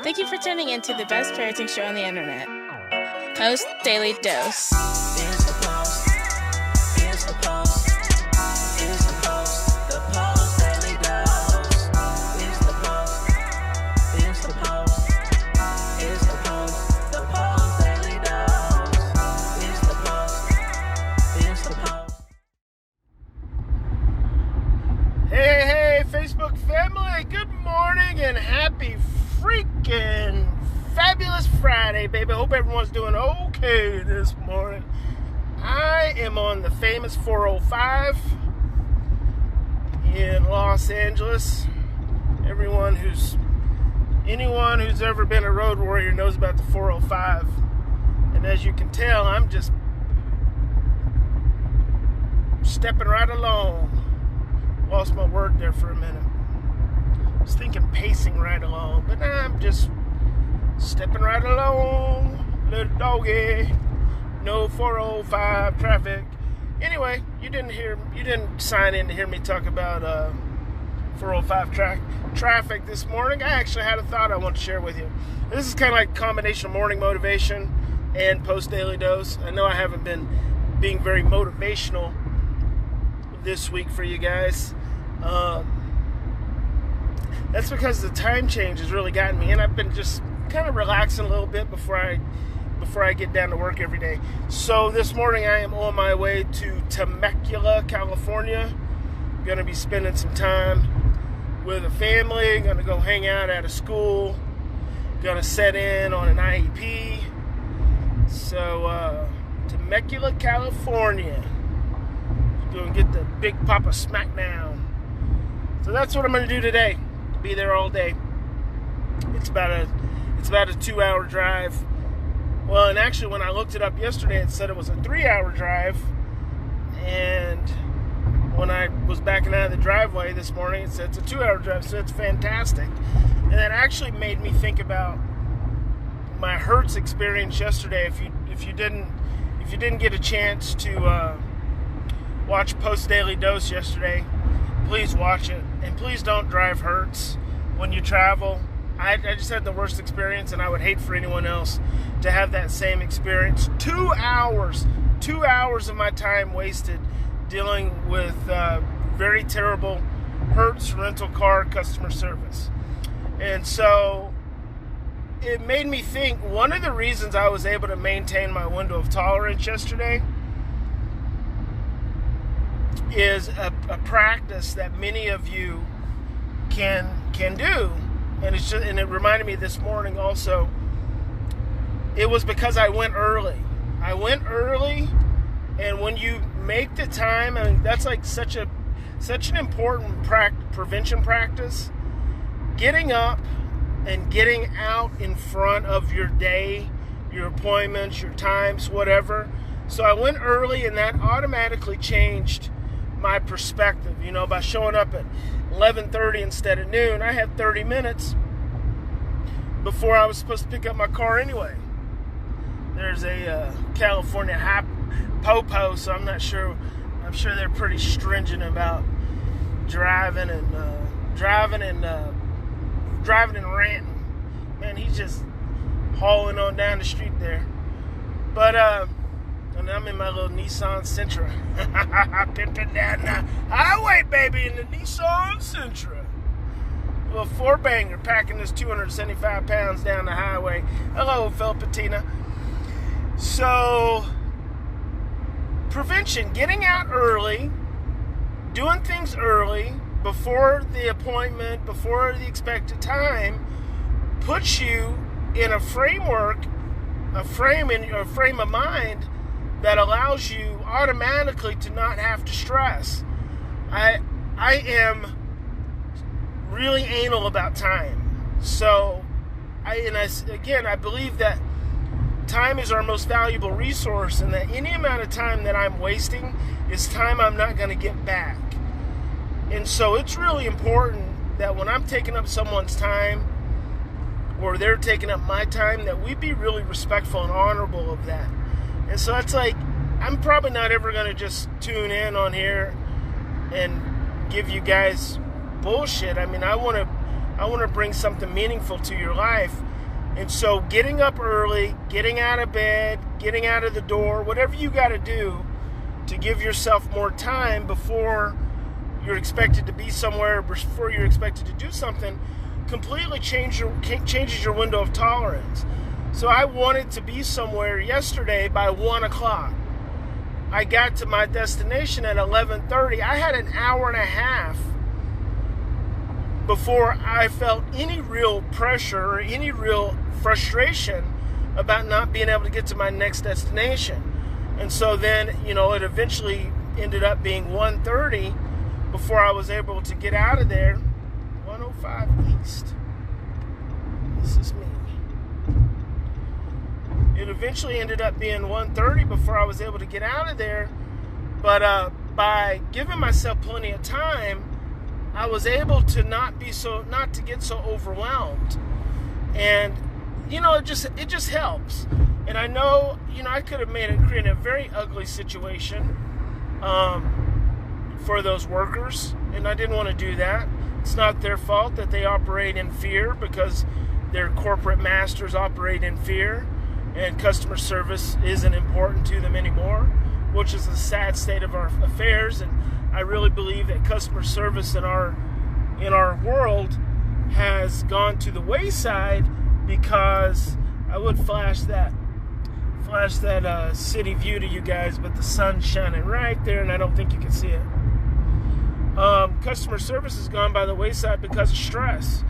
Thank you for tuning in to the best parenting show on the internet, Post Daily Dose. It's the Post. It's the Post. It's the Post. The Post Daily Dose. It's the Post. It's the Post. It's the Post. The Post Daily Dose. It's the Post. It's the Post. Hey, Facebook family. Good morning and happy freaking fabulous Friday, baby. Hope everyone's doing okay this morning. I am on the famous 405 in Los Angeles. Anyone who's ever been a road warrior knows about the 405. And as you can tell, I'm just stepping right along. Lost my word there for a minute. I was thinking pacing right along, but now I'm just stepping right along, little doggy. No 405 traffic. Anyway, you didn't sign in to hear me talk about 405 traffic this morning. I actually had a thought I want to share with you. This is kind of like a combination of morning motivation and post daily dose. I know I haven't been being very motivational this week for you guys. That's because the time change has really gotten me, and I've been just kind of relaxing a little bit before I get down to work every day. So this morning I am on my way to Temecula, California. I'm going to be spending some time with a family. Going to go hang out at a school. Going to set in on an IEP. So Temecula, California. Going to get the Big Papa Smackdown. So that's what I'm going to do today. Be there all day. It's about a 2-hour drive. Well, and actually when I looked it up yesterday, it said it was a 3-hour drive. And when I was backing out of the driveway this morning, it said it's a 2-hour drive, so it's fantastic. And that actually made me think about my Hertz experience yesterday. If you didn't get a chance to watch Post Daily Dose yesterday, please watch it. And please don't drive Hertz when you travel. I just had the worst experience, and I would hate for anyone else to have that same experience. 2 hours of my time wasted dealing with very terrible Hertz rental car customer service. And so it made me think, one of the reasons I was able to maintain my window of tolerance yesterday is a practice that many of you can do. And it reminded me this morning also, it was because I went early. And when you make the time, I mean, that's like such an important prevention practice. Getting up and getting out in front of your day, your appointments, your times, whatever. So I went early, and that automatically changed my perspective. By showing up at 11:30 instead of noon, I had 30 minutes before I was supposed to pick up my car anyway. There's a California high popo, so I'm sure they're pretty stringent about driving and ranting. Man, he's just hauling on down the street there. But and I'm in my little Nissan Sentra. Pimping down the highway, baby, in the Nissan Sentra. A little four-banger, packing this 275 pounds down the highway. Hello, Filipatina. So, prevention, getting out early, doing things early, before the appointment, before the expected time, puts you in a frame of mind that allows you automatically to not have to stress. I am really anal about time. So, I believe that time is our most valuable resource, and that any amount of time that I'm wasting is time I'm not going to get back. And so it's really important that when I'm taking up someone's time, or they're taking up my time, that we be really respectful and honorable of that. And so it's like, I'm probably not ever going to just tune in on here and give you guys bullshit. I mean, I want to bring something meaningful to your life. And so getting up early, getting out of bed, getting out of the door, whatever you got to do to give yourself more time before you're expected to be somewhere, before you're expected to do something, completely changes your window of tolerance. So I wanted to be somewhere yesterday by 1 o'clock. I got to my destination at 11:30. I had an hour and a half before I felt any real pressure or any real frustration about not being able to get to my next destination. And so then, it eventually ended up being 1:30 before I was able to get out of there. 105 East. This is me. It eventually ended up being 1:30 before I was able to get out of there. But by giving myself plenty of time, I was able to not to get so overwhelmed. And it just helps. And I know, I could have created a very ugly situation for those workers, and I didn't want to do that. It's not their fault that they operate in fear, because their corporate masters operate in fear, and customer service isn't important to them anymore, which is a sad state of our affairs. And I really believe that customer service in our world has gone to the wayside, because I would flash that city view to you guys, but the sun's shining right there, and I don't think you can see it. Customer service has gone by the wayside because of stress.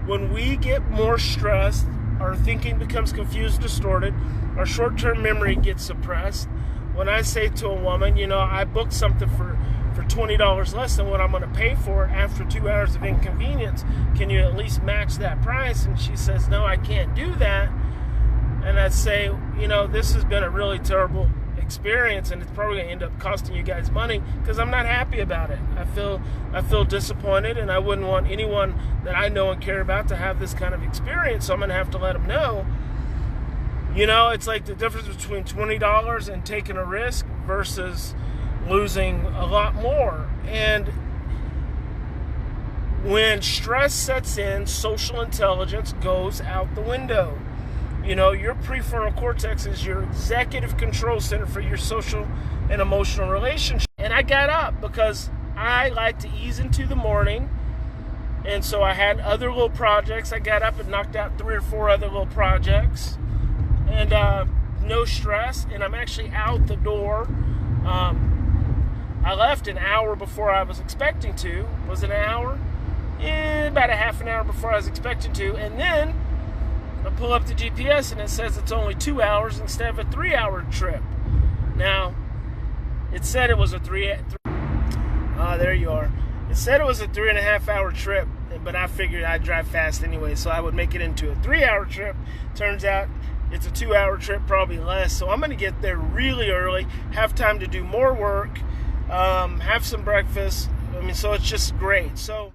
When we get more stressed, our thinking becomes confused and distorted. Our short-term memory gets suppressed. When I say to a woman, I booked something for $20 less than what I'm going to pay for it after 2 hours of inconvenience, can you at least match that price? And she says, no, I can't do that. And I say, this has been a really terrible experience, and it's probably going to end up costing you guys money, because I'm not happy about it. I feel disappointed, and I wouldn't want anyone that I know and care about to have this kind of experience, so I'm going to have to let them know. It's like the difference between $20 and taking a risk versus losing a lot more. And when stress sets in, social intelligence goes out the window. Your prefrontal cortex is your executive control center for your social and emotional relationship. And I got up because I like to ease into the morning. And so I had other little projects. I got up and knocked out 3 or 4 other little projects. And no stress. And I'm actually out the door. I left an hour before I was expecting to. Was it an hour? About a half an hour before I was expecting to. And then I pull up the GPS and it says it's only 2 hours instead of a 3-hour trip. Now, it said it was a there you are. It said it was a 3.5-hour trip, but I figured I'd drive fast anyway, so I would make it into a 3-hour trip. Turns out it's a 2-hour trip, probably less. So I'm going to get there really early, have time to do more work, have some breakfast. So it's just great. So